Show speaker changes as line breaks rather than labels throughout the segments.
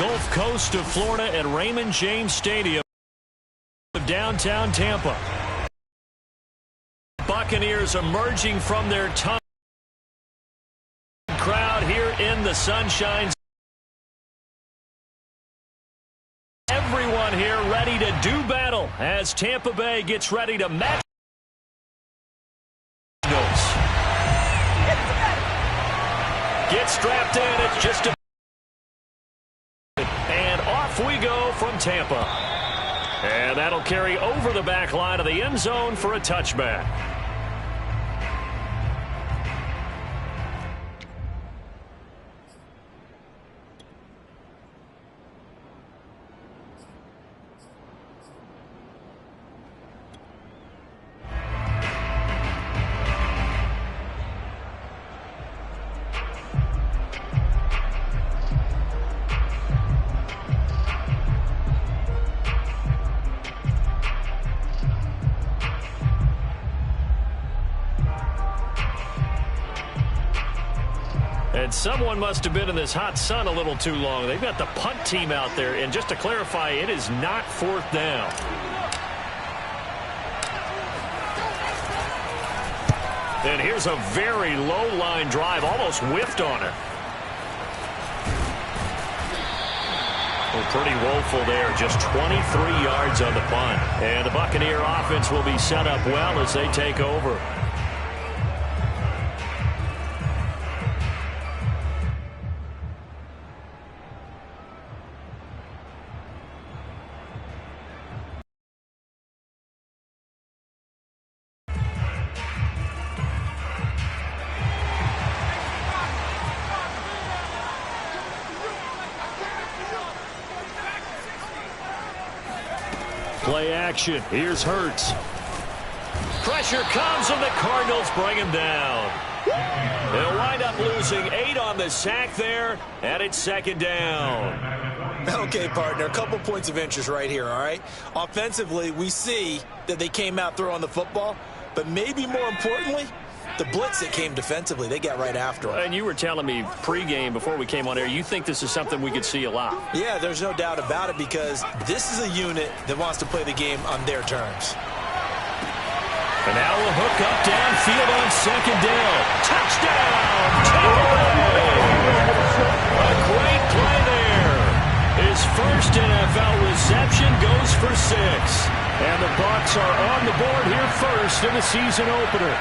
Gulf Coast of Florida at Raymond James Stadium of downtown Tampa. Buccaneers emerging from their tunnel. Crowd here in the sunshine. Everyone here ready to do battle as Tampa Bay gets ready to match. Gets strapped in. It's just a... And off we go from Tampa. And that'll carry over the back line of the end zone for a touchback. And someone must have been in this hot sun a little too long. They've got the punt team out there. And just to clarify, it is not fourth down. And here's a very low line drive. Almost whiffed on it. Well, pretty woeful there. Just 23 yards on the punt. And the Buccaneer offense will be set up well as they take over. Play action. Here's Hurts. Pressure comes, and the Cardinals bring him down. They'll wind up losing 8 on the sack there, and it's second down.
Okay, partner, a couple points of interest right here, all right? Offensively, we see that they came out throwing the football, but maybe more importantly, the blitz that came defensively, they got right after him.
And you were telling me pregame before we came on air, you think this is something we could see a lot.
Yeah, there's no doubt about it because this is a unit that wants to play the game on their terms.
And now we'll hook up downfield on second down. Touchdown! Tampa Bay! A great play there. His first NFL reception goes for 6. And the Bucs are on the board here first in the season opener.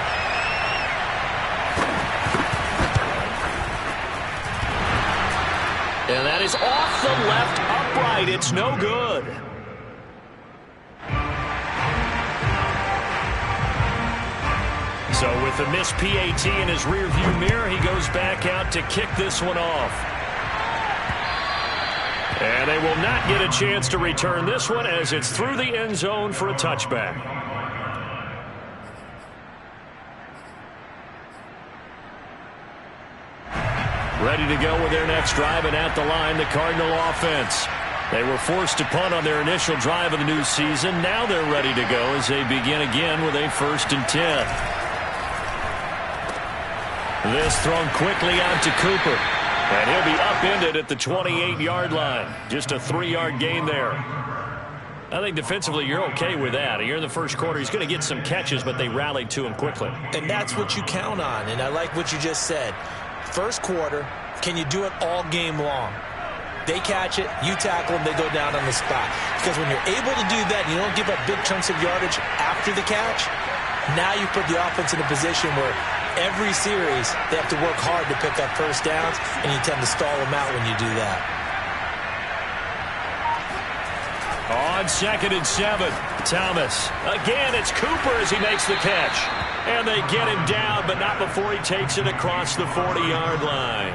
And that is off the left upright. It's no good. So with the missed PAT in his rearview mirror, he goes back out to kick this one off. And they will not get a chance to return this one as it's through the end zone for a touchback. Ready to go with their next drive, and at the line, the Cardinal offense. They were forced to punt on their initial drive of the new season. Now they're ready to go as they begin again with a 1st and 10. This thrown quickly out to Cooper. And he'll be upended at the 28-yard line. Just a 3-yard gain there. I think defensively you're okay with that. Here in the first quarter, he's going to get some catches, but they rallied to him quickly.
And that's what you count on, and I like what you just said. First quarter, can you do it all game long? They catch it, you tackle them, they go down on the spot. Because when you're able to do that and you don't give up big chunks of yardage after the catch, now you put the offense in a position where every series they have to work hard to pick up first downs, and you tend to stall them out when you do that.
On 2nd and 7, Thomas. Again, it's Cooper as he makes the catch. And they get him down, but not before he takes it across the 40-yard line.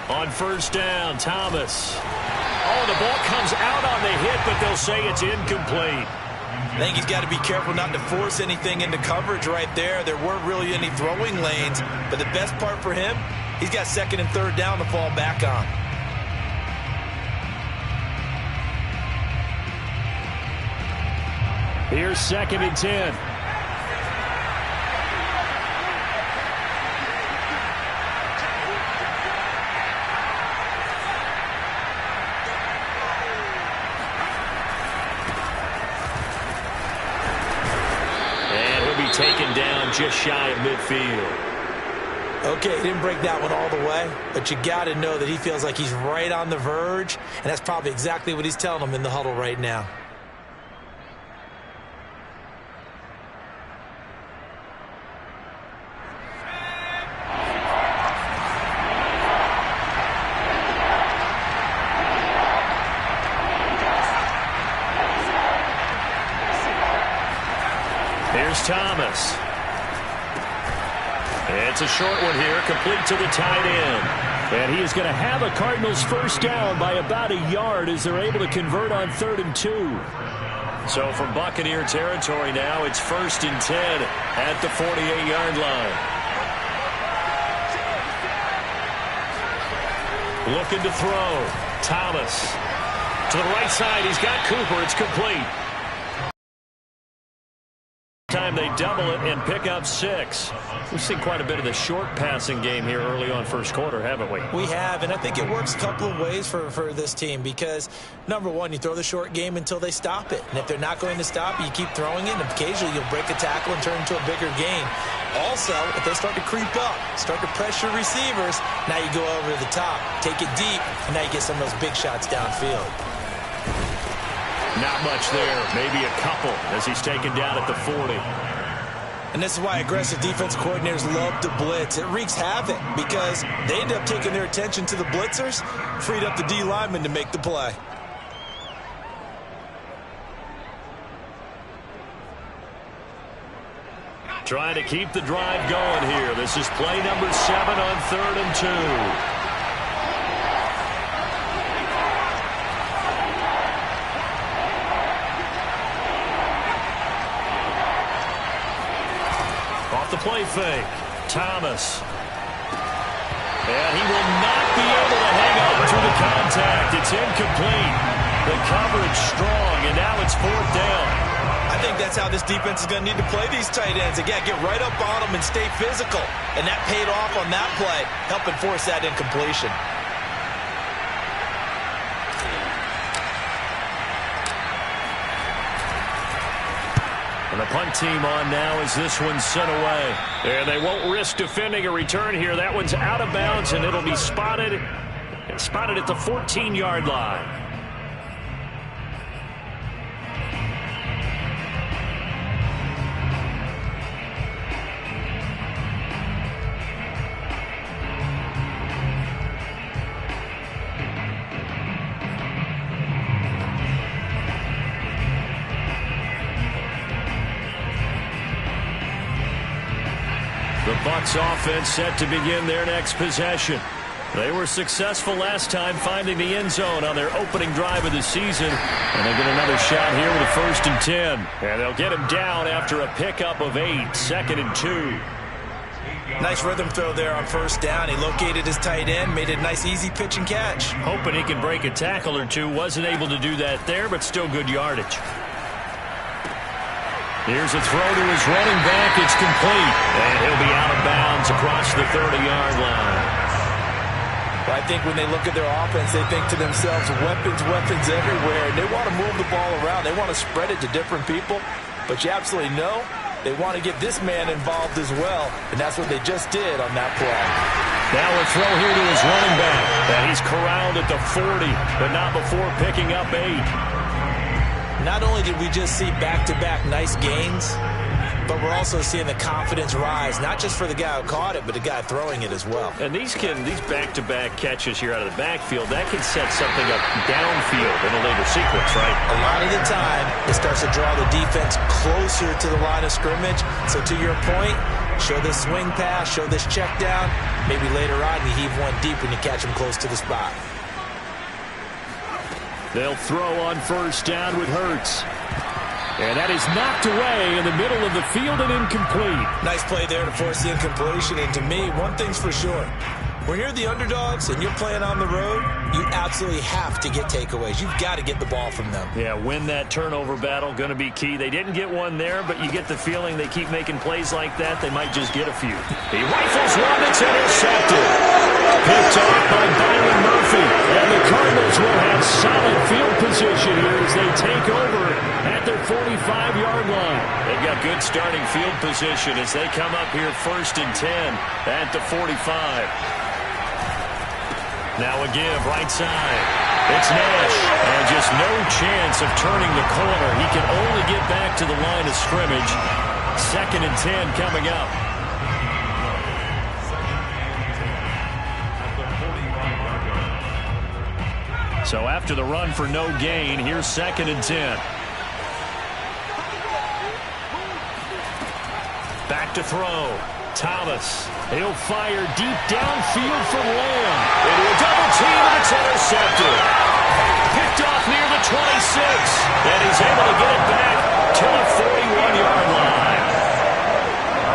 On 1st down, Thomas. Oh, the ball comes out on the hit, but they'll say it's incomplete.
I think he's got to be careful not to force anything into coverage right there. There weren't really any throwing lanes, but the best part for him, he's got second and third down to fall back on.
Here's 2nd and 10. Taken down just shy of midfield.
Okay, he didn't break that one all the way, but you got to know that he feels like he's right on the verge, and that's probably exactly what he's telling them in the huddle right now.
Here's Thomas. It's a short one here, complete to the tight end. And he is going to have a Cardinals first down by about a yard as they're able to convert on 3rd and 2. So from Buccaneer territory now, it's 1st and 10 at the 48-yard line. Looking to throw. Thomas. To the right side, he's got Cooper. It's complete. Time they double it and pick up 6. We've seen quite a bit of the short passing game here early on first quarter, haven't we?
We have, and I think it works a couple of ways for this team because, number one, you throw the short game until they stop it. And if they're not going to stop it, you keep throwing it, and occasionally you'll break a tackle and turn into a bigger game. Also, if they start to creep up, start to pressure receivers, now you go over to the top, take it deep, and now you get some of those big shots downfield.
Not much there, maybe a couple as he's taken down at the 40.
And this is why aggressive defense coordinators love to blitz. It wreaks havoc because they end up taking their attention to the blitzers, freed up the D lineman to make the play.
Trying to keep the drive going here. This is play number 7 on 3rd and 2. The play fake. Thomas. And he will not be able to hang on to the contact. It's incomplete. The coverage strong, and now it's 4th down.
I think that's how this defense is going to need to play these tight ends. Again, get right up on them and stay physical. And that paid off on that play, helping force that incompletion.
And the punt team on now as this one's sent away. And they won't risk defending a return here. That one's out of bounds, and it'll be spotted at the 14-yard line. The Bucs offense set to begin their next possession. They were successful last time finding the end zone on their opening drive of the season. And they get another shot here with a 1st and 10. And they'll get him down after a pickup of 8, 2nd and 2.
Nice rhythm throw there on 1st down. He located his tight end, made it a nice easy pitch and catch.
Hoping he can break a tackle or two. Wasn't able to do that there, but still good yardage. Here's a throw to his running back. It's complete. And he'll be out of bounds across the 30-yard line.
Well, I think when they look at their offense, they think to themselves, weapons everywhere. And they want to move the ball around. They want to spread it to different people. But you absolutely know they want to get this man involved as well. And that's what they just did on that play.
Now a throw here to his running back. And he's corralled at the 40, but not before picking up 8.
Not only did we just see back-to-back nice gains, but we're also seeing the confidence rise, not just for the guy who caught it, but the guy throwing it as well.
And these back-to-back catches here out of the backfield, that can set something up downfield in a later sequence, right?
A lot of the time, it starts to draw the defense closer to the line of scrimmage. So to your point, show this swing pass, show this check down. Maybe later on you heave one deep when you catch him close to the spot. They'll
throw on 1st down with Hurts. And that is knocked away in the middle of the field and incomplete.
Nice play there to force the incompletion. And to me, one thing's for sure. When you're the underdogs and you're playing on the road, you absolutely have to get takeaways. You've got to get the ball from them.
Yeah, win that turnover battle, going to be key. They didn't get one there, but you get the feeling they keep making plays like that, they might just get a few. He rifles one that's intercepted. Picked off by Byron Murphy. And the Cardinals will have solid field position here as they take over at their 45-yard line. They've got good starting field position as they come up here 1st and 10 at the 45. Now a give, right side. It's Nash. And just no chance of turning the corner. He can only get back to the line of scrimmage. 2nd and 10 coming up. So after the run for no gain, here's 2nd and 10. Back to throw. Thomas. He'll fire deep downfield from Lamb. Into a double team, and it's intercepted. Picked off near the 26. And he's able to get it back to the 41-yard line.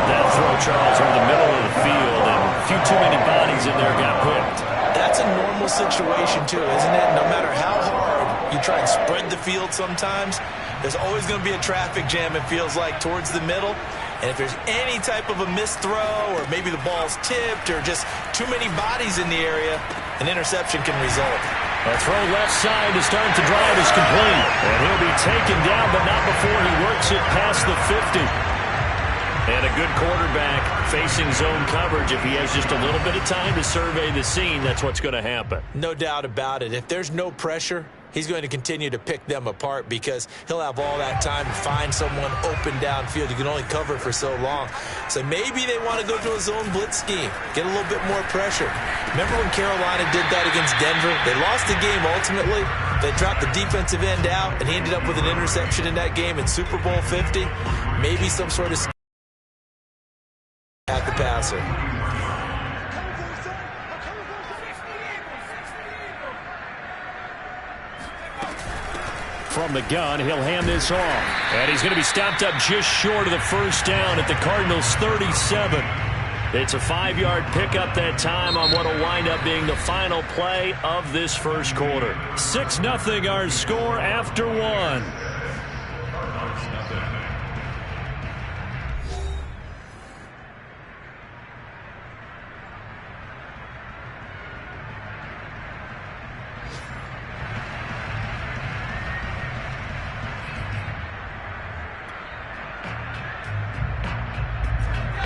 That throw, Charles, over the middle of the field, and a few too many bodies in there got picked.
That's a normal situation, too, isn't it? No matter how hard you try and spread the field sometimes, there's always going to be a traffic jam, it feels like, towards the middle. And if there's any type of a missed throw or maybe the ball's tipped or just too many bodies in the area, an interception can result.
A throw left side to start the drive is complete. And he'll be taken down, but not before he works it past the 50. And a good quarterback facing zone coverage. If he has just a little bit of time to survey the scene, that's what's going to happen.
No doubt about it. If there's no pressure, he's going to continue to pick them apart because he'll have all that time to find someone open downfield. You can only cover for so long. So maybe they want to go to a zone blitz scheme, get a little bit more pressure. Remember when Carolina did that against Denver? They lost the game ultimately. They dropped the defensive end out, and he ended up with an interception in that game in Super Bowl 50. Maybe some sort of at the passer.
From the gun, he'll hand this off. And he's going to be stopped up just short of the first down at the Cardinals' 37. It's a 5-yard pickup that time on what will wind up being the final play of this first quarter. 6-0 our score after one.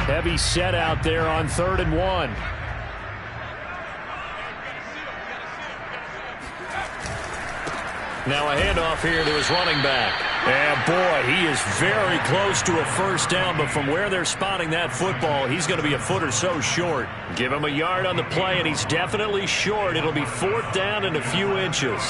Heavy set out there on 3rd and 1. Now a handoff here to his running back. And boy, he is very close to a first down, but from where they're spotting that football, he's going to be a foot or so short. Give him a yard on the play, and he's definitely short. It'll be 4th down and a few inches.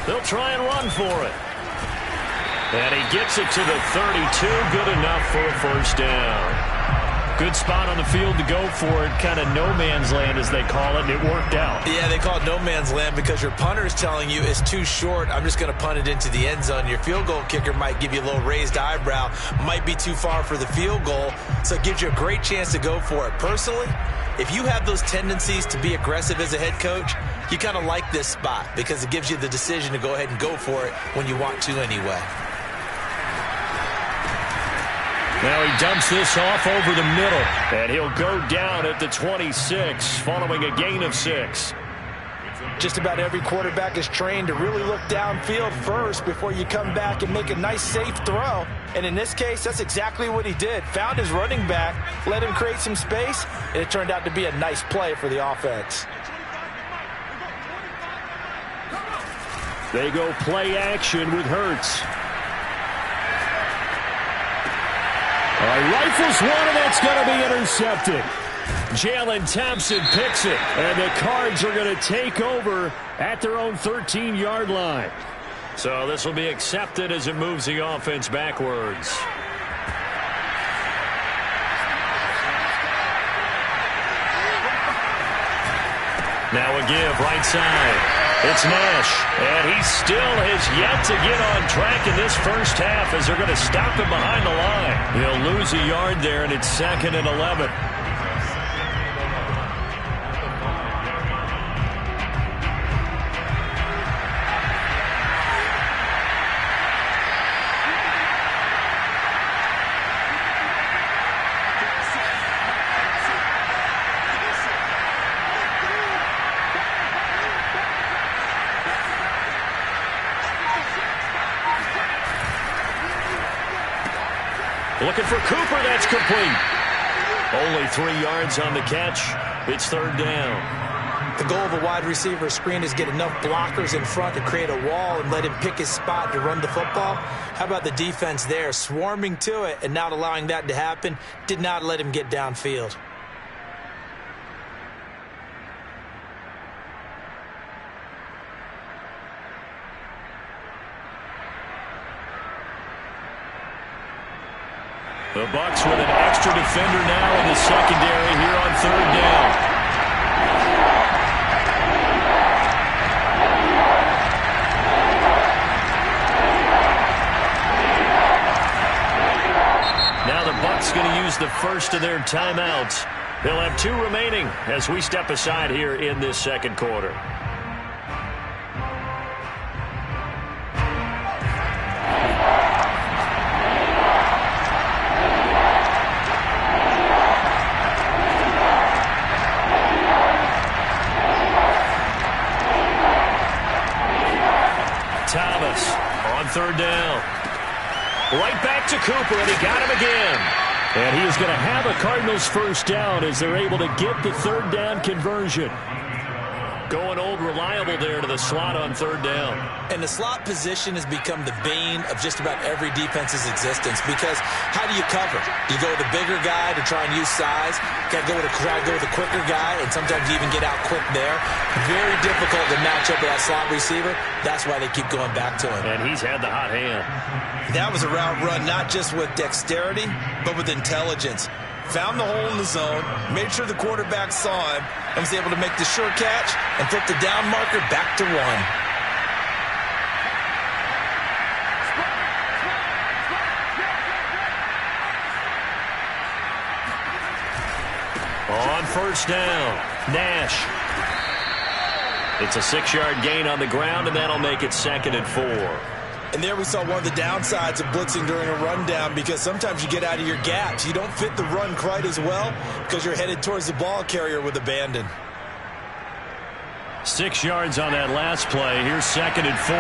They'll try and run for it. And he gets it to the 32. Good enough for a first down. Good spot on the field to go for it. Kind of no man's land, as they call it, and it worked out.
Yeah, they call it no man's land because your punter is telling you it's too short. I'm just going to punt it into the end zone. Your field goal kicker might give you a little raised eyebrow. Might be too far for the field goal, so it gives you a great chance to go for it. Personally, if you have those tendencies to be aggressive as a head coach, you kind of like this spot because it gives you the decision to go ahead and go for it when you want to anyway.
Now he dumps this off over the middle, and he'll go down at the 26 following a gain of 6.
Just about every quarterback is trained to really look downfield first before you come back and make a nice, safe throw. And in this case, that's exactly what he did. Found his running back, let him create some space, and it turned out to be a nice play for the offense.
They go play action with Hurts. Rifles one, and that's going to be intercepted. Jalen Thompson picks it, and the Cards are going to take over at their own 13-yard line. So this will be accepted as it moves the offense backwards. Now a give right side. It's Nash, and he still has yet to get on track in this first half as they're going to stop him behind the line. He'll lose a yard there, and it's 2nd and 11. Looking for Cooper, that's complete. Only 3 yards on the catch. It's 3rd down.
The goal of a wide receiver screen is get enough blockers in front to create a wall and let him pick his spot to run the football. How about the defense there, swarming to it and not allowing that to happen? Did not let him get downfield.
The Bucs with an extra defender now in the secondary here on 3rd down. Now the Bucs going to use the first of their timeouts. They'll have 2 remaining as we step aside here in this 2nd quarter. Thomas on 3rd down. Right back to Cooper, and he got him again. And he is going to have a Cardinals first down as they're able to get the 3rd down conversion. Going old reliable there to the slot on 3rd down.
And the slot position has become the bane of just about every defense's existence because how do you cover? Do you go with a bigger guy to try and use size? Got to go with a quicker guy, and sometimes you even get out quick there. Very difficult to match up with that slot receiver. That's why they keep going back to him.
And he's had the hot hand.
That was a route run not just with dexterity, but with intelligence. Found the hole in the zone, made sure the quarterback saw him, and was able to make the sure catch and flip the down marker back to 1.
On 1st down, Nash. It's a 6-yard gain on the ground, and that'll make it 2nd and 4.
And there we saw one of the downsides of blitzing during a rundown because sometimes you get out of your gaps. You don't fit the run quite as well because you're headed towards the ball carrier with abandon.
6 yards on that last play. Here's 2nd and 4.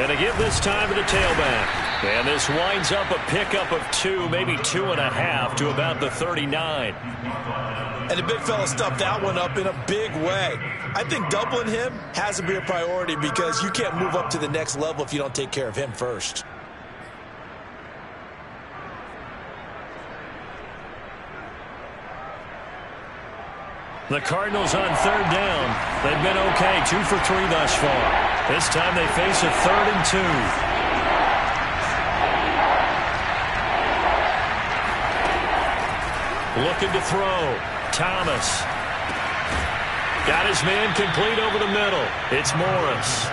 And a give this time to the tailback. And this winds up a pickup of 2, maybe 2.5 to about the 39.
And the big fella stuffed that one up in a big way. I think doubling him has to be a priority because you can't move up to the next level if you don't take care of him first.
The Cardinals on 3rd down. They've been okay, 2 for 3 thus far. This time they face a 3rd and 2. Looking to throw. Thomas. Got his man complete over the middle. It's Morris.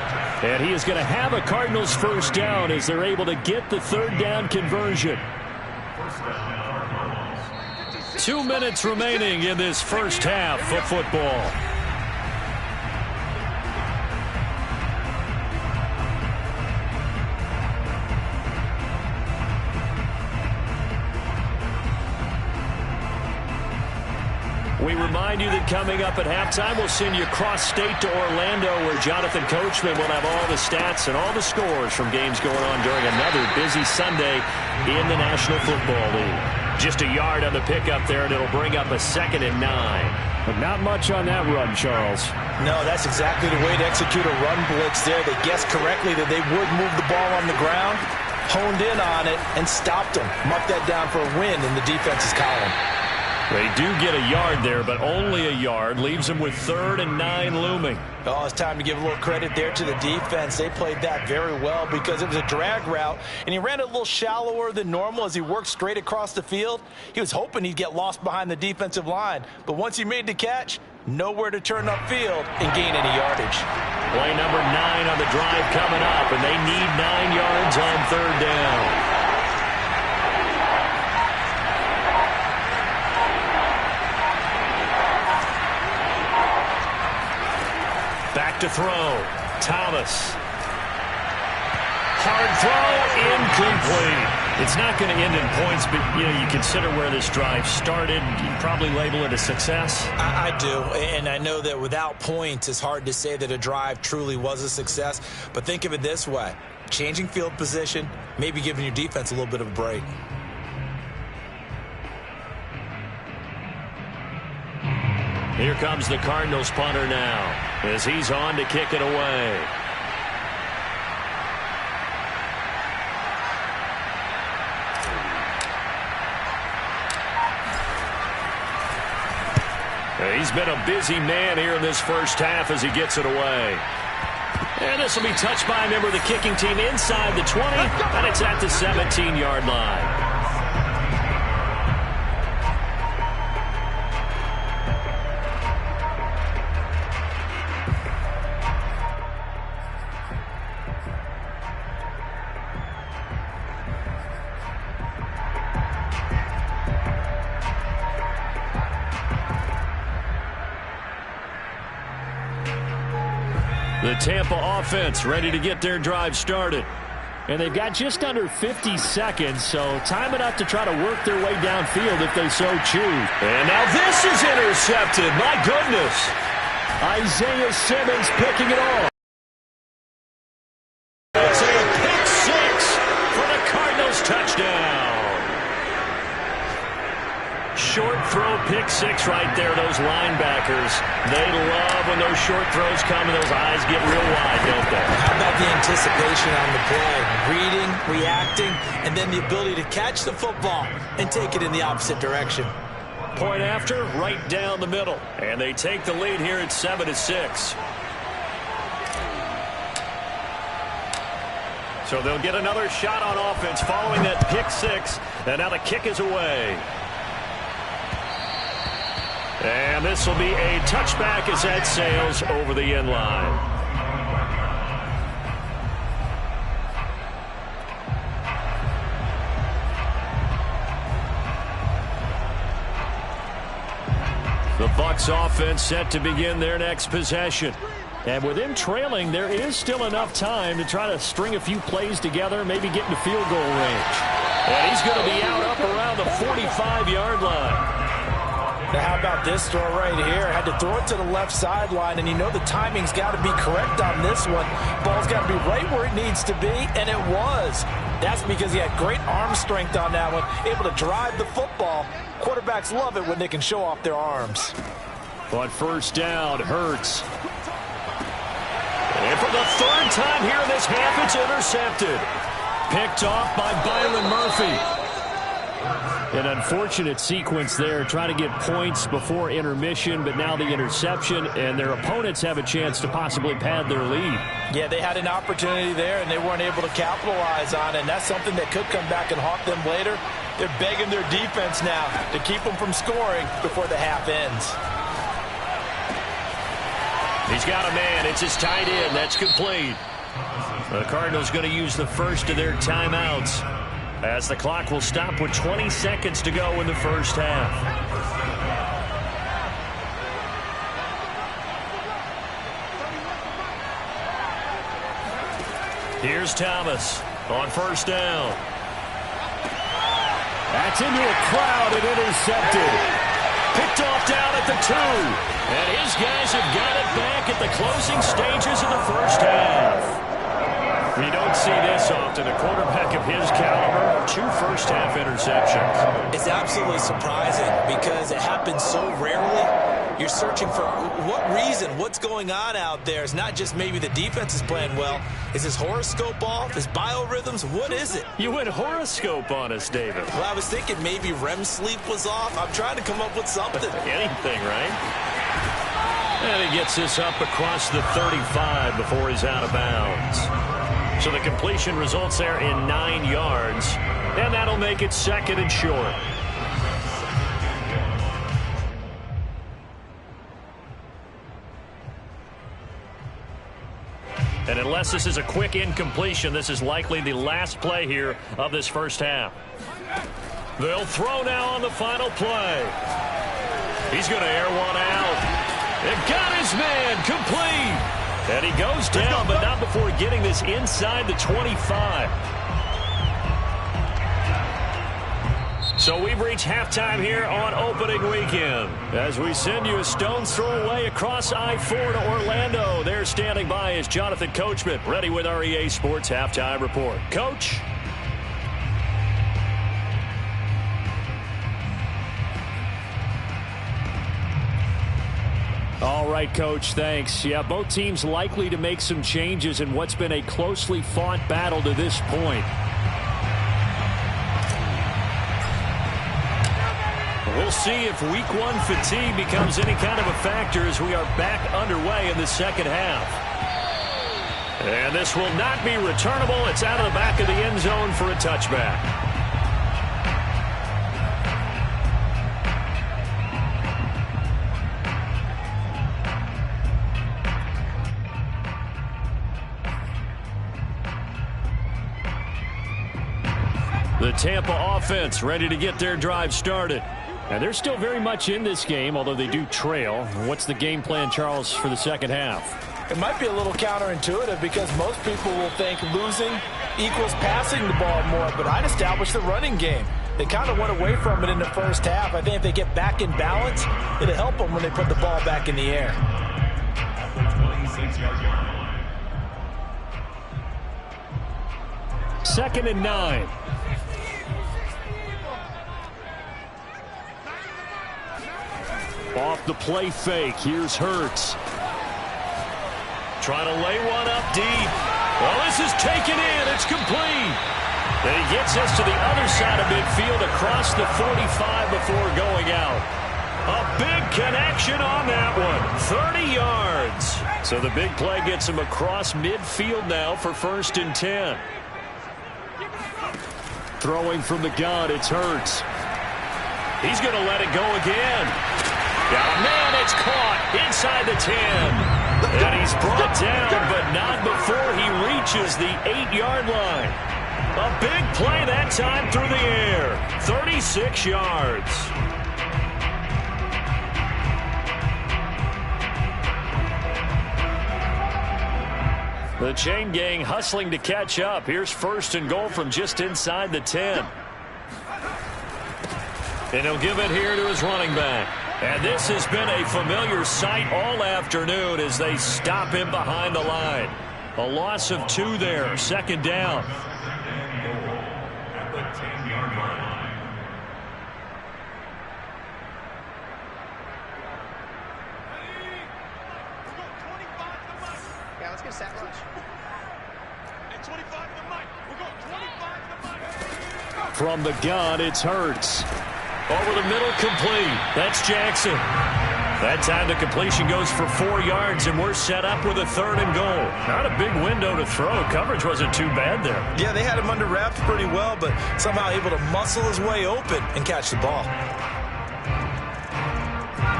And he is going to have a Cardinals first down as they're able to get the 3rd down conversion. 2 minutes remaining in this first half of football. We remind you that coming up at halftime, we'll send you cross-state to Orlando, where Jonathan Coachman will have all the stats and all the scores from games going on during another busy Sunday in the National Football League. Just a yard on the pickup there, and it'll bring up a 2nd and 9. But not much on that run, Charles.
No, that's exactly the way to execute a run blitz there. They guessed correctly that they would move the ball on the ground.
honed in on it and stopped him. Marked that down for a win in the defense's column.
They do get a yard there, but only a yard. Leaves them with 3rd and 9 looming.
Oh, it's time to give a little credit there to the defense. They played that very well because it was a drag route, and he ran it a little shallower than normal as he worked straight across the field. He was hoping he'd get lost behind the defensive line, but once he made the catch, nowhere to turn upfield and gain any yardage.
Play number 9 on the drive coming up, and they need 9 yards on 3rd down. Back to throw. Thomas. Hard throw, incomplete. It's not going to end in points, but you consider where this drive started. You'd probably label it a success.
I do, and I know that without points, it's hard to say that a drive truly was a success. But think of it this way. Changing field position, maybe giving your defense a little bit of a break.
Here comes the Cardinals punter now as he's on to kick it away. He's been a busy man here in this first half as he gets it away. And this will be touched by a member of the kicking team inside the 20, and it's at the 17-yard line. The Tampa offense ready to get their drive started.
And they've got just under 50 seconds, so time enough to try to work their way downfield if they so choose.
And now this is intercepted. My goodness.
Isaiah Simmons picking it off.
It's a pick six for the Cardinals touchdown. Short throw pick six right there. Those linebackers, they love when those short throws come and those eyes get real wide, don't they?
How about the anticipation on the play? Reading, reacting, and then the ability to catch the football and take it in the opposite direction.
Point after, right down the middle. And they take the lead here at 7-6. So they'll get another shot on offense following that pick six. And now the kick is away. And this will be a touchback as that sails over the end line. The Bucs offense set to begin their next possession.
And with them trailing, there is still enough time to try to string a few plays together, maybe get into field goal range.
And he's going to be out up around the 45-yard line.
Now, how about this throw right here? Had to throw it to the left sideline, and you know the timing's got to be correct on this one. Ball's got to be right where it needs to be, and it was. That's because he had great arm strength on that one, able to drive the football. Quarterbacks love it when they can show off their arms.
On first down, Hurts. And for the third time here in this half, it's intercepted. Picked off by Byron Murphy.
An unfortunate sequence there, trying to get points before intermission, but now the interception, and their opponents have a chance to possibly pad their lead.
Yeah, they had an opportunity there, and they weren't able to capitalize on it, and that's something that could come back and haunt them later. They're begging their defense now to keep them from scoring before the half ends.
He's got a man. It's his tight end. That's complete. The Cardinals going to use the first of their timeouts, as the clock will stop with 20 seconds to go in the first half. Here's Thomas on first down.
That's into a crowd and intercepted.
Picked off down at the 2. And his guys have got it back at the closing stages of the first half.
You don't see this often. A quarterback of his caliber, 2 first-half interceptions.
It's absolutely surprising because it happens so rarely. You're searching for what reason, what's going on out there. It's not just maybe the defense is playing well. Is his horoscope off? His biorhythms? What is it?
You went horoscope on us, David.
Well, I was thinking maybe REM sleep was off. I'm trying to come up with something.
Anything, right? And he gets this up across the 35 before he's out of bounds. So the completion results there in 9 yards. And that'll make it 2nd and short. And unless this is a quick incompletion, this is likely the last play here of this first half. They'll throw now on the final play. He's going to air one out. It got his man complete. And he goes down, but not before getting this inside the 25. So we've reached halftime here on opening weekend. As we send you a stone's throw away across I-4 to Orlando. There standing by is Jonathan Coachman, ready with our EA Sports Halftime Report. Coach? All right, Coach, thanks. Yeah, both teams likely to make some changes in what's been a closely fought battle to this point. We'll see if Week 1 fatigue becomes any kind of a factor as we are back underway in the second half. And this will not be returnable. It's out of the back of the end zone for a touchback. The Tampa offense ready to get their drive started. And they're still very much in this game, although they do trail. What's the game plan, Charles, for the second half?
It might be a little counterintuitive because most people will think losing equals passing the ball more, but I'd establish the running game. They kind of went away from it in the first half. I think if they get back in balance, it'll help them when they put the ball back in the air.
Second and 9. Off the play fake, here's Hurts. Trying to lay one up deep. Well, this is taken in. It's complete. Then he gets us to the other side of midfield across the 45 before going out. A big connection on that one. 30 yards. So the big play gets him across midfield now for 1st and 10. Throwing from the gun, it's Hurts. He's going to let it go again. Got a man, it's caught inside the 10. And he's brought down, but not before he reaches the 8-yard line. A big play that time through the air. 36 yards. The chain gang hustling to catch up. Here's 1st and goal from just inside the 10. And he'll give it here to his running back. And this has been a familiar sight all afternoon as they stop him behind the line. A loss of 2 there, 2nd down.
Yeah, let's get a sack rush. And 25 to the mic. We're going 25 to the mic.
From the gun, it's Hurts. Over the middle, complete. That's Jackson. That time the completion goes for 4 yards, and we're set up with a 3rd and goal. Not a big window to throw. Coverage wasn't too bad there.
Yeah, they had him under wraps pretty well, but somehow able to muscle his way open and catch the ball.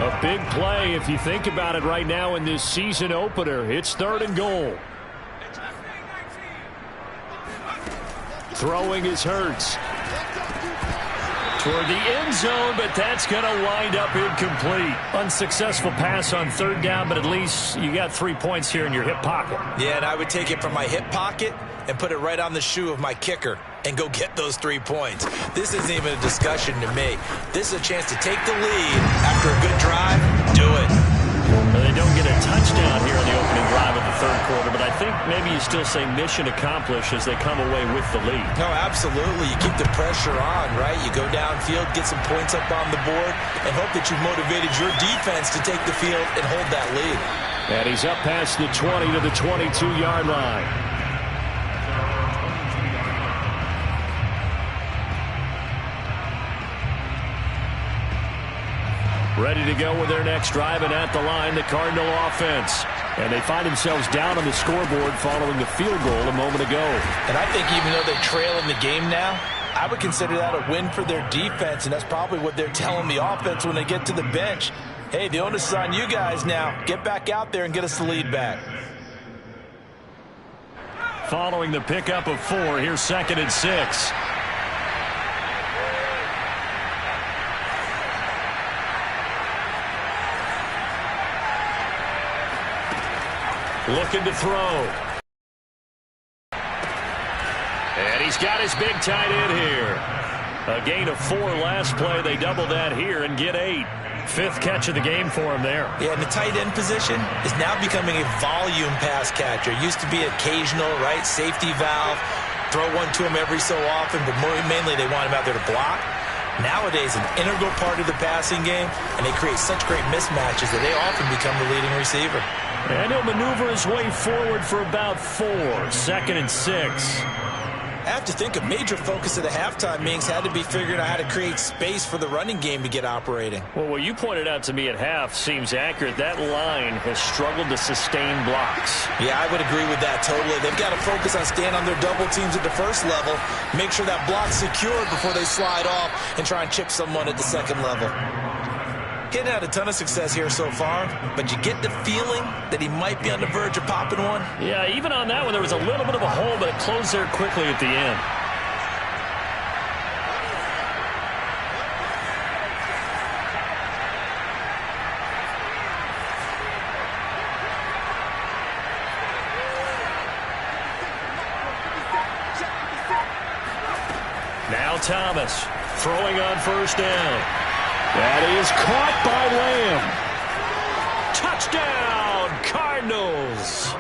A big play if you think about it right now in this season opener. It's 3rd and goal. Throwing is Hurts. Toward the end zone, but that's going to wind up incomplete. Unsuccessful pass on 3rd down, but at least you got 3 points here in your hip pocket.
Yeah, and I would take it from my hip pocket and put it right on the shoe of my kicker and go get those 3 points. This isn't even a discussion to me. This is a chance to take the lead after a good drive. Do it.
Well, they don't get a touchdown here in the opening drive of the third quarter, but I think maybe you still say mission accomplished as they come away with the lead.
No, absolutely. You keep the pressure on, right? You go downfield, get some points up on the board, and hope that you've motivated your defense to take the field and hold that lead.
And he's up past the 20 to the 22-yard line. Ready to go with their next drive, and at the line, the Cardinal offense. And they find themselves down on the scoreboard following the field goal a moment ago.
And I think even though they trail in the game now, I would consider that a win for their defense, and that's probably what they're telling the offense when they get to the bench. Hey, the onus is on you guys now. Get back out there and get us the lead back.
Following the pickup of 4, here's 2nd and 6. Looking to throw. And he's got his big tight end here. A gain of 4 last play. They double that here and get 8. 5th catch of the game for him there.
Yeah, and the tight end position is now becoming a volume pass catcher. Used to be occasional, right? Safety valve. Throw one to him every so often, but mainly they want him out there to block. Nowadays, an integral part of the passing game, and they create such great mismatches that they often become the leading receiver.
And he'll maneuver his way forward for about 4. 2nd and 6.
I have to think a major focus of the halftime meetings had to be figuring out how to create space for the running game to get operating.
Well, what you pointed out to me at half seems accurate. That line has struggled to sustain blocks.
Yeah, I would agree with that totally. They've got to focus on staying on their double teams at the first level, make sure that block's secured before they slide off and try and chip someone at the second level. Getting had a ton of success here so far, but you get the feeling that he might be on the verge of popping one.
Yeah, even on that one, there was a little bit of a hole, but it closed there quickly at the end. Now Thomas throwing on first down. That is caught by Lamb. Touchdown, Cardinals.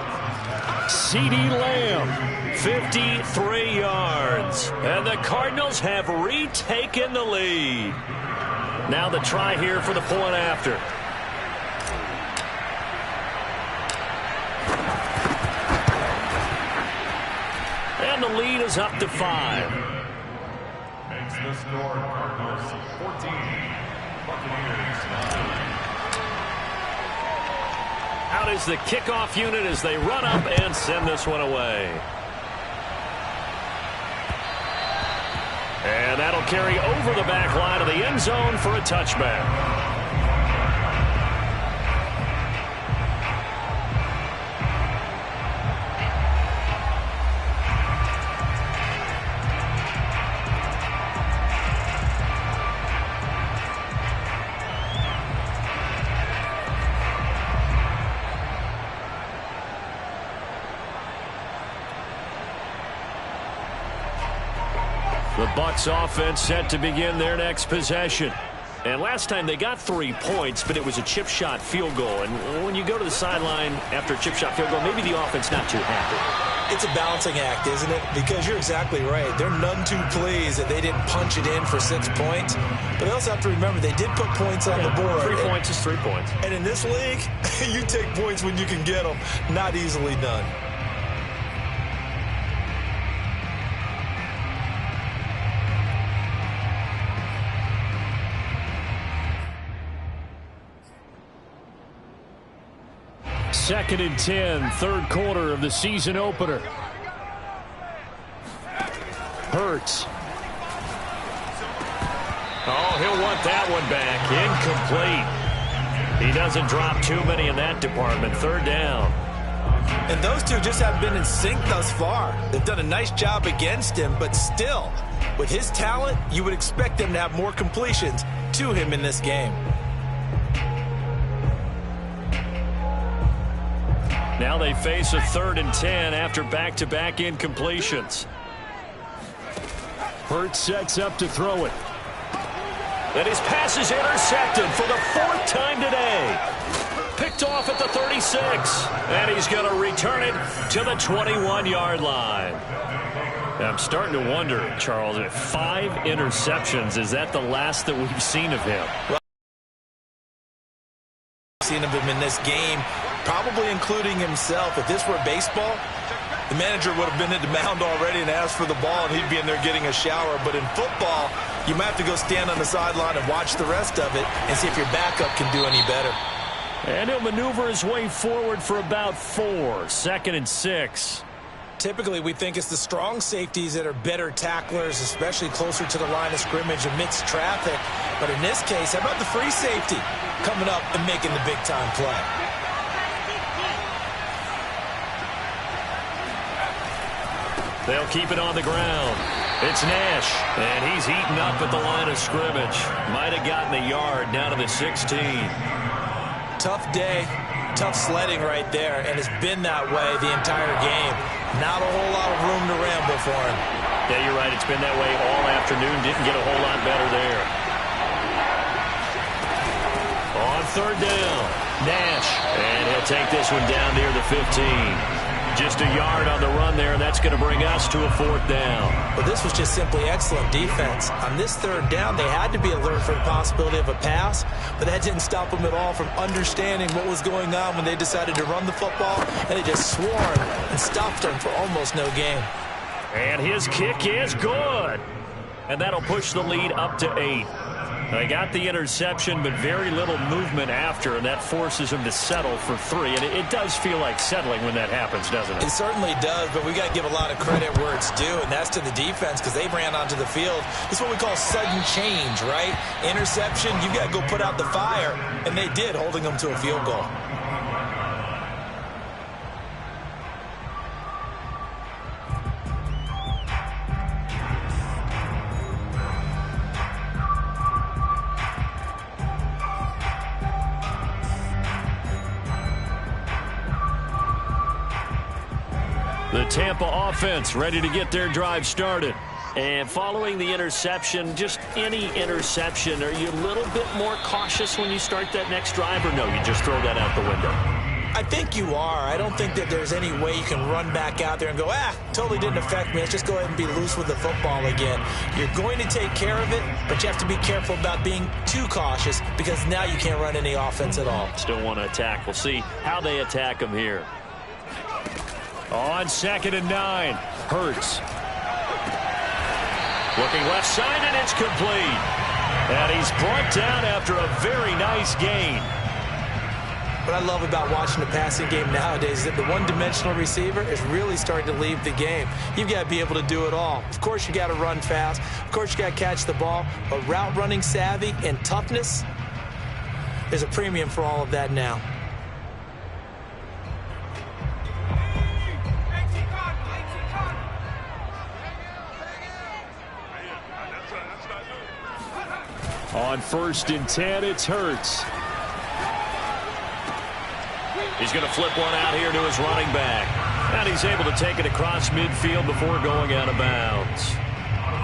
CeeDee Lamb, 53 yards. And the Cardinals have retaken the lead. Now the try here for the point after. And the lead is up to 5.
Makes the score Cardinals 14.
Out is the kickoff unit as they run up and send this one away. And that'll carry over the back line of the end zone for a touchback. The Bucs offense set to begin their next possession. And last time they got 3 points, but it was a chip shot field goal. And when you go to the sideline after a chip shot field goal, maybe the offense not too happy.
It's a balancing act, isn't it? Because you're exactly right. They're none too pleased that they didn't punch it in for 6 points. But they also have to remember they did put points on the board.
3 points is 3 points.
And in this league, you take points when you can get them. Not easily done.
Second and 10, third quarter of the season opener. Hurts. Oh, he'll want that one back. Incomplete. He doesn't drop too many in that department. Third down.
And those two just haven't been in sync thus far. They've done a nice job against him, but still, with his talent, you would expect them to have more completions to him in this game.
Now they face a 3rd and 10 after back-to-back incompletions. Hurts sets up to throw it. And his pass is intercepted for the 4th time today. Picked picked off at the 36. And he's going to return it to the 21-yard line. I'm starting to wonder, Charles, if 5 interceptions, is that the last that we've seen of him?
Well, seen of him in this game, probably including himself. If this were baseball, the manager would have been at the mound already and asked for the ball, and he'd be in there getting a shower. But in football, you might have to go stand on the sideline and watch the rest of it and see if your backup can do any better.
And he'll maneuver his way forward for about 4. 2nd and 6.
Typically, we think it's the strong safeties that are better tacklers, especially closer to the line of scrimmage amidst traffic. But in this case, how about the free safety coming up and making the big-time play?
They'll keep it on the ground. It's Nash, and he's eaten up at the line of scrimmage. Might have gotten a yard down to the 16.
Tough day, tough sledding right there, and it's been that way the entire game. Not a whole lot of room to ramble for him.
Yeah, you're right. It's been that way all afternoon. Didn't get a whole lot better there. On 3rd down, Nash, and he'll take this one down near the 15. Just a yard on the run there, and that's going to bring us to a 4th down.
Well, this was just simply excellent defense. On this 3rd down, they had to be alert for the possibility of a pass, but that didn't stop them at all from understanding what was going on when they decided to run the football, and they just swarmed and stopped them for almost no gain.
And his kick is good. And that'll push the lead up to 8. They got the interception, but very little movement after, and that forces them to settle for 3. And it does feel like settling when that happens, doesn't it?
It certainly does, but we got to give a lot of credit where it's due, and that's to the defense because they ran onto the field. It's what we call sudden change, right? Interception, you got to go put out the fire, and they did, holding them to a field goal.
The Tampa offense ready to get their drive started. And following the interception, just any interception, are you a little bit more cautious when you start that next drive, or no, you just throw that out the window?
I think you are. I don't think that there's any way you can run back out there and go, totally didn't affect me. Let's just go ahead and be loose with the football again. You're going to take care of it, but you have to be careful about being too cautious because now you can't run any offense at all.
Still want to attack. We'll see how they attack them here. On 2nd and 9, Hurts. Looking left side, and it's complete. And he's brought down after a very nice gain.
What I love about watching the passing game nowadays is that the one-dimensional receiver is really starting to leave the game. You've got to be able to do it all. Of course, you got to run fast. Of course, you got to catch the ball. But route running savvy and toughness, there's a premium for all of that now.
On 1st and 10, it's Hurts. He's going to flip one out here to his running back. And he's able to take it across midfield before going out of bounds.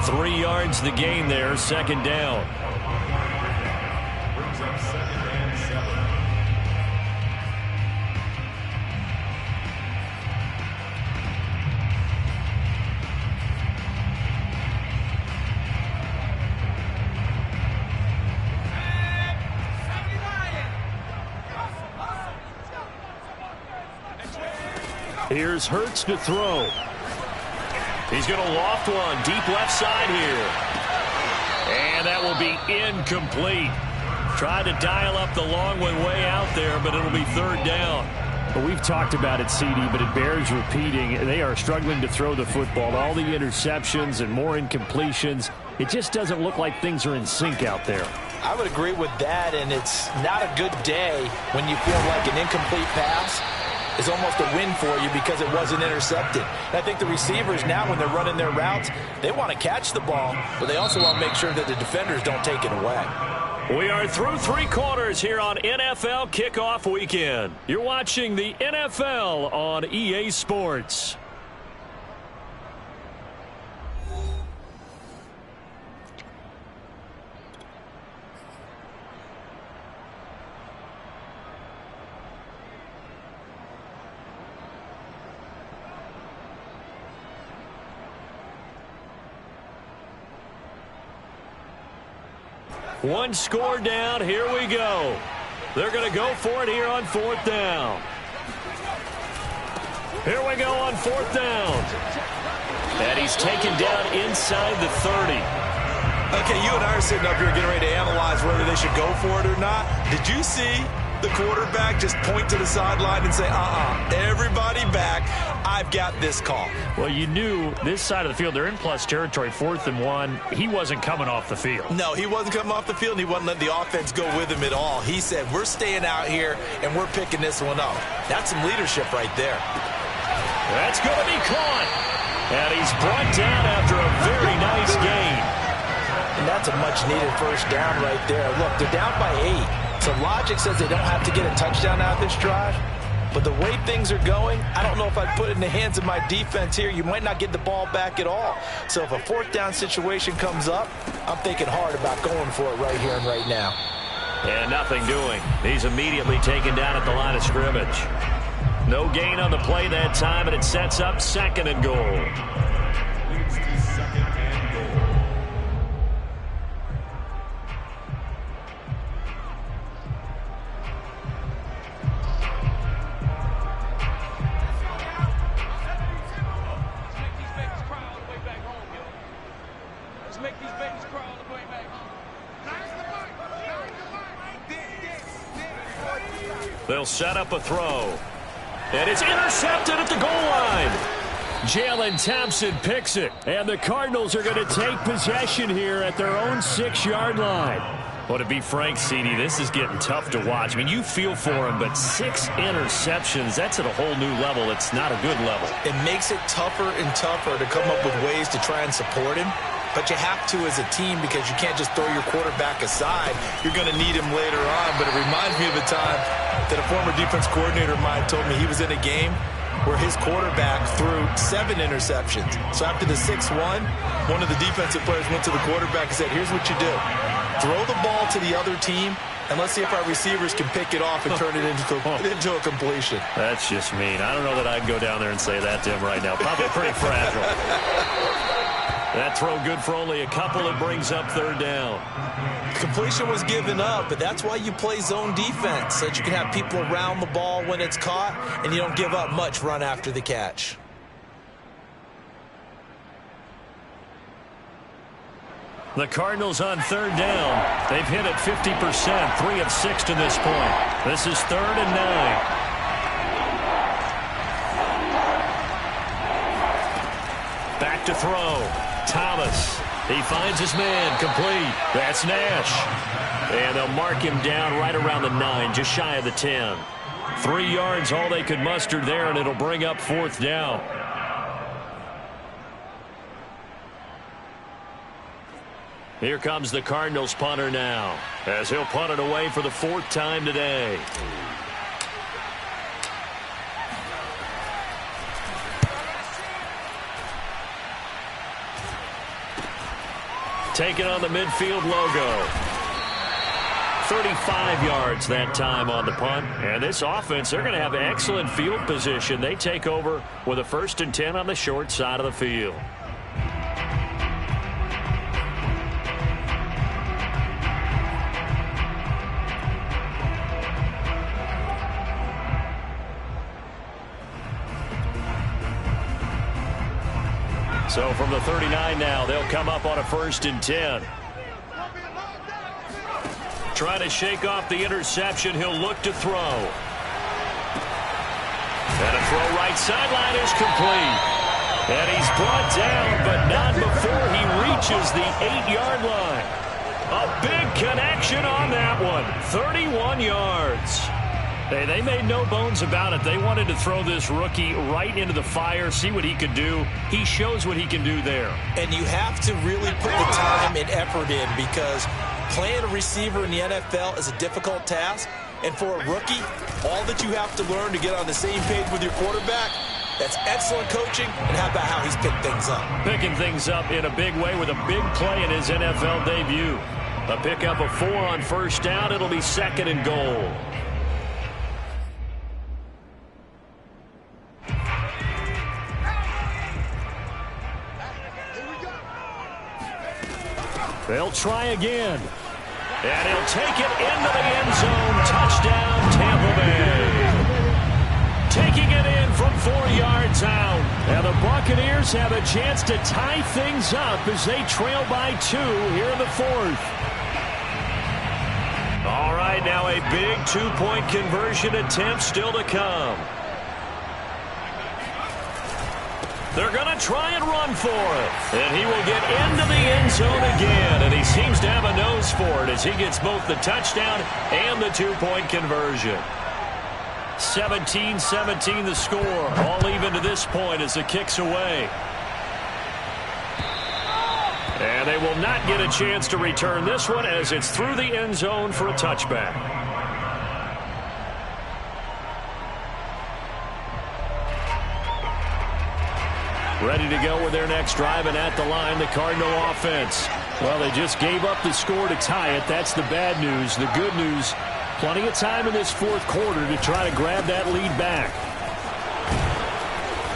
3 yards the gain there, 2nd down.
Brings up 2nd and 7.
Here's Hurts to throw. He's going to loft one deep left side here. And that will be incomplete. Tried to dial up the long one way out there, but it'll be 3rd down.
Well, we've talked about it, CD, but it bears repeating. They are struggling to throw the football. All the interceptions and more incompletions. It just doesn't look like things are in sync out there.
I would agree with that, and it's not a good day when you feel like an incomplete pass is almost a win for you because it wasn't intercepted. And I think the receivers now, when they're running their routes, they want to catch the ball, but they also want to make sure that the defenders don't take it away.
We are through 3 quarters here on NFL Kickoff Weekend. You're watching the NFL on EA Sports. One score down. Here we go. They're going to go for it here on 4th down. Here we go on 4th down. And he's taken down inside the 30.
Okay, you and I are sitting up here getting ready to analyze whether they should go for it or not. Did you see the quarterback just point to the sideline and say, everybody back, I've got this call?
Well, you knew this side of the field, they're in plus territory, 4th and 1. He wasn't coming off the field.
No, he wasn't coming off the field, and he wasn't letting the offense go with him at all. He said, we're staying out here, and we're picking this one up. That's some leadership right there.
That's going to be caught. And he's brought down after a very nice gain.
And that's a much-needed first down right there. Look, they're down by 8. So logic says they don't have to get a touchdown out of this drive. But the way things are going, I don't know if I'd put it in the hands of my defense here. You might not get the ball back at all. So if a 4th down situation comes up, I'm thinking hard about going for it right here and right now.
And nothing doing. He's immediately taken down at the line of scrimmage. No gain on the play that time, and it sets up 2nd and goal. They'll set up a throw. And it's intercepted at the goal line. Jalen Thompson picks it. And the Cardinals are going to take possession here at their own 6-yard line. Well, to be frank, CD, this is getting tough to watch. I mean, you feel for him, but 6 interceptions, that's at a whole new level. It's not a good level.
It makes it tougher and tougher to come up with ways to try and support him. But you have to as a team because you can't just throw your quarterback aside. You're going to need him later on. But it reminds me of a time that a former defense coordinator of mine told me he was in a game where his quarterback threw 7 interceptions. So after the 6-1, one of the defensive players went to the quarterback and said, here's what you do. Throw the ball to the other team, and let's see if our receivers can pick it off and turn it into a completion.
That's just mean. I don't know that I'd go down there and say that to him right now. Probably pretty fragile. That throw good for only a couple. It brings up 3rd down.
Completion was given up, but that's why you play zone defense, so that you can have people around the ball when it's caught, and you don't give up much run after the catch.
The Cardinals on 3rd down. They've hit it 50%, 3 of 6 to this point. This is 3rd and 9. Back to throw. Thomas. He finds his man. Complete. That's Nash. And they'll mark him down right around the 9, just shy of the 10. 3 yards, all they could muster there, and it'll bring up 4th down. Here comes the Cardinals punter now, as he'll punt it away for the 4th time today. Taking on the midfield logo. 35 yards that time on the punt. And this offense, they're going to have excellent field position. They take over with a 1st and 10 on the short side of the field. So from the 39 now, they'll come up on a 1st and 10. Trying to shake off the interception. He'll look to throw. And a throw right sideline is complete. And he's brought down, but not before he reaches the 8-yard line. A big connection on that one. 31 yards. Hey, they made no bones about it. They wanted to throw this rookie right into the fire, see what he could do. He shows what he can do there.
And you have to really put the time and effort in because playing a receiver in the NFL is a difficult task. And for a rookie, all that you have to learn to get on the same page with your quarterback, that's excellent coaching. And how about how he's picked things up?
Picking things up in a big way with a big play in his NFL debut. A pickup of 4 on 1st down. It'll be 2nd and goal. They'll try again.
And he'll take it into the end zone. Touchdown, Tampa Bay. Taking it in from 4 yards out. And the Buccaneers have a chance to tie things up as they trail by 2 here in the 4th. All right, now a big 2-point conversion attempt still to come. They're going to try and run for it. And he will get into the end zone again. And he seems to have a nose for it as he gets both the touchdown and the 2-point conversion. 17-17 the score. All even to this point as the kick's away. And they will not get a chance to return this one as it's through the end zone for a touchback. Ready to go with their next drive, and at the line, the Cardinal offense. Well, they just gave up the score to tie it. That's the bad news. The good news, plenty of time in this 4th quarter to try to grab that lead back.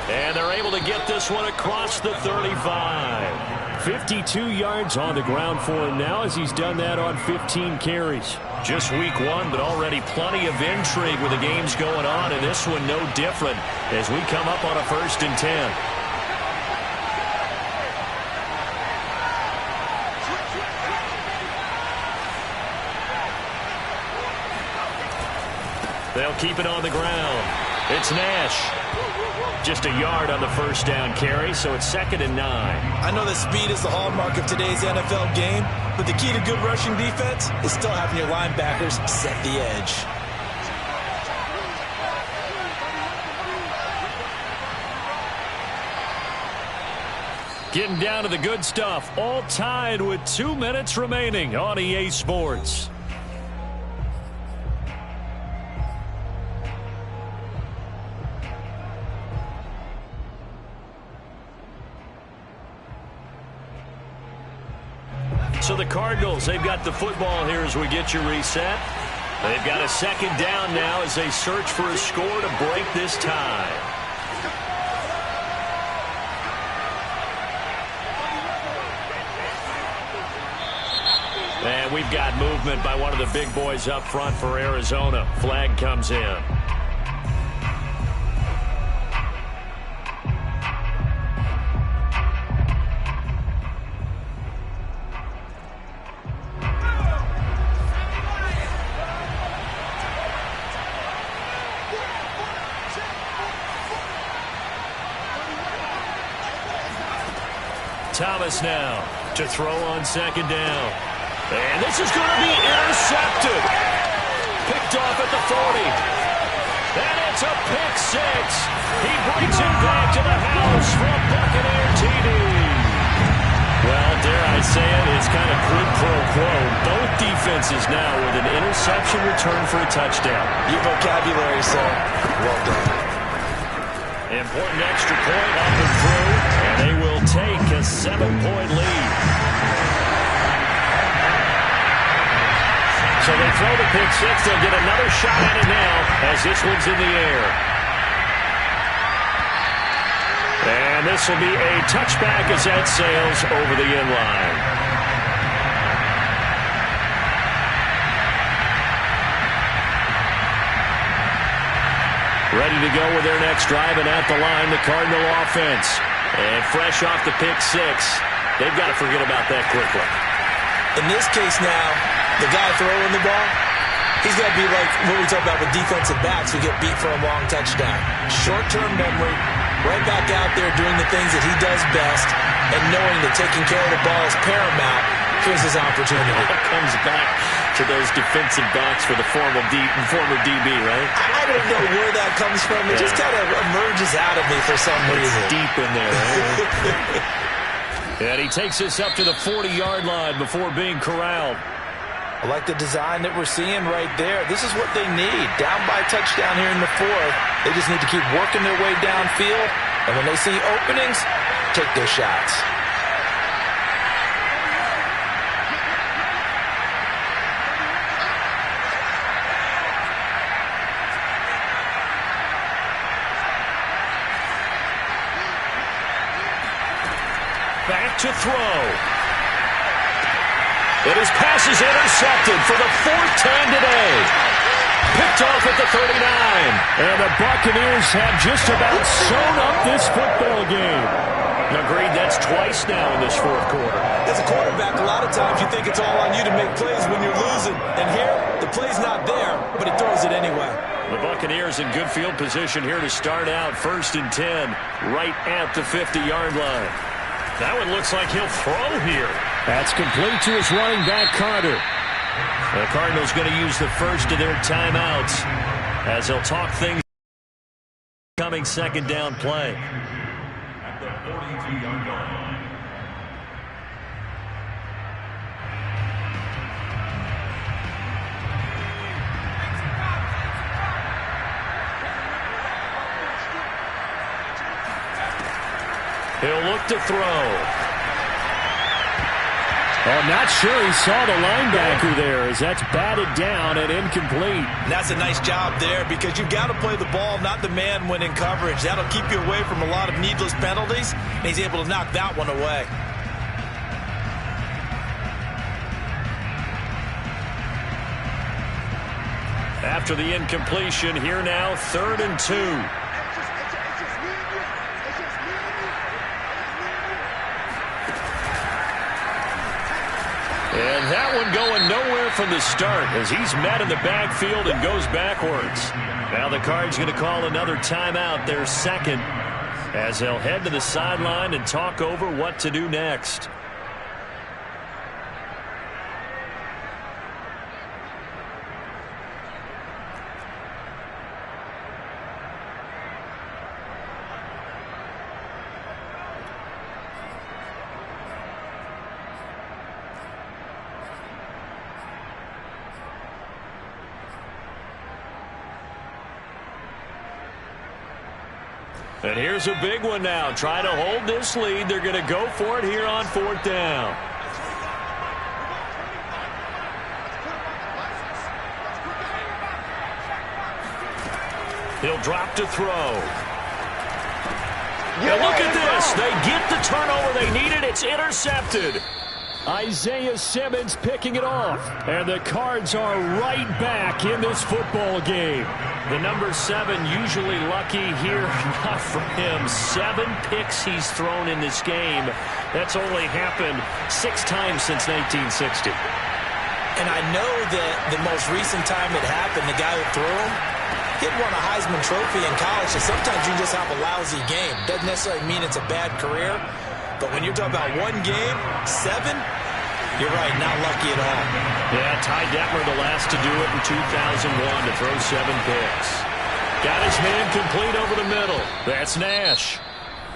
And they're able to get this one across the 35. 52 yards on the ground for him now as he's done that on 15 carries. Just week 1, but already plenty of intrigue with the games going on, and this one no different as we come up on a 1st and 10. They'll keep it on the ground. It's Nash. Just a yard on the 1st down carry, so it's 2nd and 9.
I know that speed is the hallmark of today's NFL game, but the key to good rushing defense is still having your linebackers set the edge.
Getting down to the good stuff, all tied with 2 minutes remaining on EA Sports. So the Cardinals, they've got the football here as we get you reset. They've got a 2nd down now as they search for a score to break this tie. And we've got movement by one of the big boys up front for Arizona. Flag comes in. Thomas now to throw on 2nd down. And this is going to be intercepted. Picked off at the 40. And it's a pick 6. He brings it back to the house for a Buccaneer TD. Well, dare I say it, it's kind of quid pro quo. Both defenses now with an interception return for a touchdown.
Your vocabulary, sir. Well done.
Important extra point up and through, and they will take a 7-point lead. So they throw the pick 6. They'll get another shot at it now as this one's in the air. And this will be a touchback as that sails over the end line. Ready to go with their next drive, and at the line, the Cardinal offense. And fresh off the pick 6, they've got to forget about that quickly.
In this case now, the guy throwing the ball, he's got to be like what we talk about with defensive backs who get beat for a long touchdown. Short-term memory, right back out there doing the things that he does best, and knowing that taking care of the ball is paramount. Here's his opportunity.
It comes back to those defensive backs for the former DB, right?
I don't know where that comes from. It just kind of emerges out of me for some reason.
It's deep in there, right? And he takes this up to the 40-yard line before being corralled.
I like the design that we're seeing right there. This is what they need. Down by a touchdown here in the 4th. They just need to keep working their way downfield. And when they see openings, take their shots.
Back to throw.
And his pass is intercepted for the 4th time today. Picked off at the 39.
And the Buccaneers have just about sewn up this football game.
Agreed, that's twice now in this 4th quarter.
As a quarterback, a lot of times you think it's all on you to make plays when you're losing. And here, the play's not there, but he throws it anyway.
The Buccaneers in good field position here to start out 1st and 10, right at the 50-yard line. That one looks like he'll throw here.
That's complete to his running back, Carter.
The Cardinals going to use the first of their timeouts as they'll talk things coming 2nd down play.
At the 42-yard line.
He'll look to throw.
Oh, not sure he saw the linebacker there as that's batted down and incomplete.
And that's a nice job there because you've got to play the ball, not the man when in coverage. That'll keep you away from a lot of needless penalties, and he's able to knock that one away.
After the incompletion, here now, 3rd and 2. And that one going nowhere from the start as he's met in the backfield and goes backwards. Now the Cards going to call another timeout, their 2nd, as they'll head to the sideline and talk over what to do next. And here's a big one now. Trying to hold this lead. They're going to go for it here on 4th down. He'll drop to throw. And look at this. They get the turnover they needed. It's intercepted.
Isaiah Simmons picking it off. And the Cards are right back in this football game.
The number 7 usually lucky here. Not for him. 7 picks he's thrown in this game. That's only happened 6 times since 1960.
And I know that the most recent time it happened, the guy who threw him, he'd won a Heisman Trophy in college, so sometimes you just have a lousy game. Doesn't necessarily mean it's a bad career, but when you're talking about one game, 7, you're right, not lucky at all.
Yeah, Ty Detmer the last to do it in 2001 to throw 7 picks. Got his man complete over the middle. That's Nash.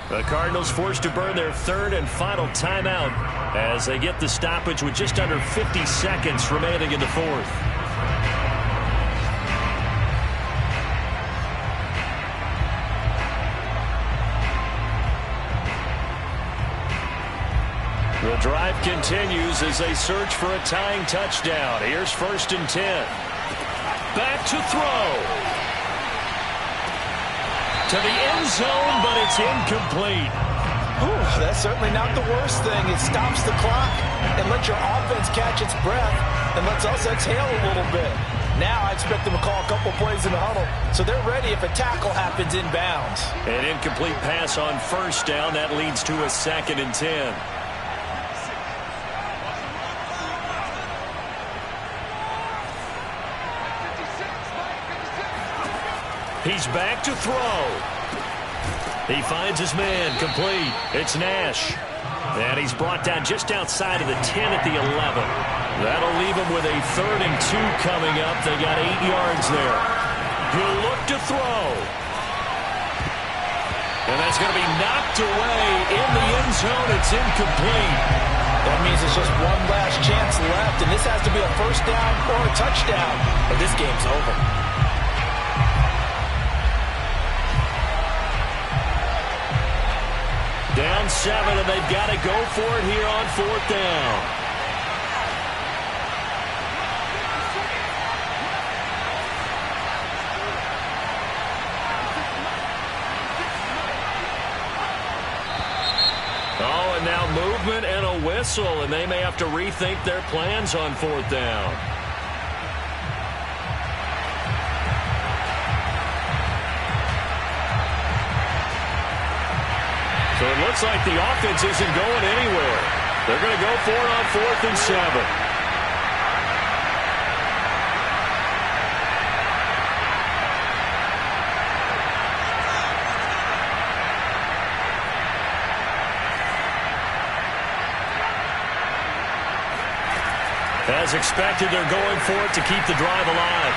The Cardinals forced to burn their 3rd and final timeout as they get the stoppage with just under 50 seconds remaining in the 4th. The drive continues as they search for a tying touchdown. Here's 1st and 10. Back to throw. To the end zone, but it's incomplete.
Ooh, that's certainly not the worst thing. It stops the clock and lets your offense catch its breath and lets us exhale a little bit. Now I expect them to call a couple plays in the huddle, so they're ready if a tackle happens inbounds.
An incomplete pass on 1st down. That leads to a 2nd and 10. He's back to throw. He finds his man complete. It's Nash. And he's brought down just outside of the 10 at the 11. That'll leave him with a 3rd and 2 coming up. They got 8 yards there. He'll look to throw. And that's going to be knocked away in the end zone. It's incomplete.
That means it's just one last chance left, and this has to be a 1st down or a touchdown, or this game's over.
Down 7, and they've got to go for it here on 4th down. Oh, and now movement and a whistle, and they may have to rethink their plans on 4th down. So it looks like the offense isn't going anywhere. They're going to go for it on 4th and 7. As expected, they're going for it to keep the drive alive.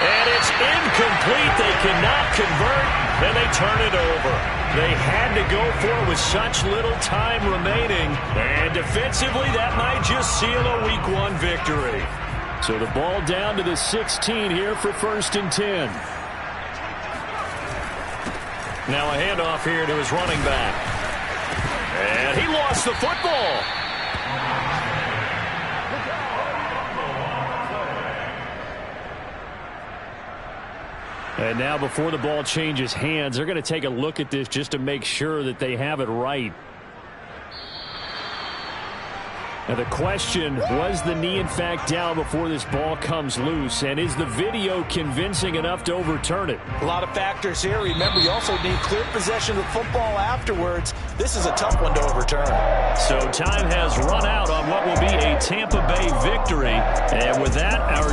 And it's incomplete. They cannot convert, and they turn it over. They had to go for it with such little time remaining. And defensively, that might just seal a Week 1 victory.
So the ball down to the 16 here for 1st and 10.
Now a handoff here to his running back. And he lost the football.
And now before the ball changes hands, they're going to take a look at this just to make sure that they have it right. Now the question, was the knee in fact down before this ball comes loose? And is the video convincing enough to overturn it?
A lot of factors here. Remember, you also need clear possession of the football afterwards. This is a tough one to overturn.
So time has run out on what will be a Tampa Bay victory. And with that, our